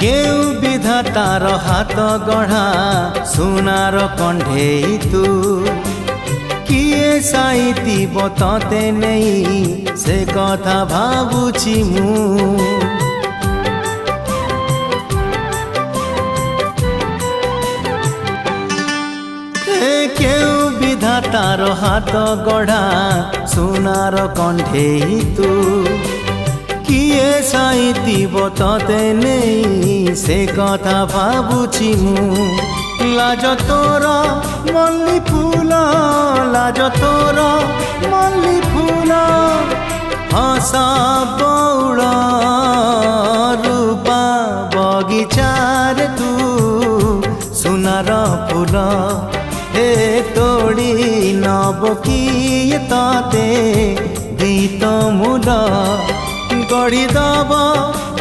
केउ विधातार हाथ गढ़ा सुनार कंढेई तू किए साइतिब तते नहीं से कथा भाबुछि मु केउ विधातार हाथ गढ़ा सुनार कंढेई तू किए साइतिब तते नहीं से कथा भाबुछि मु लाज तोर मल्ली फूल लाज तोर मल्ली फूल हसा बौड़ रूपा बगीचार तू सुनार फूल हे तोड़ी नब किए तते गीत मूल गढ़ी दब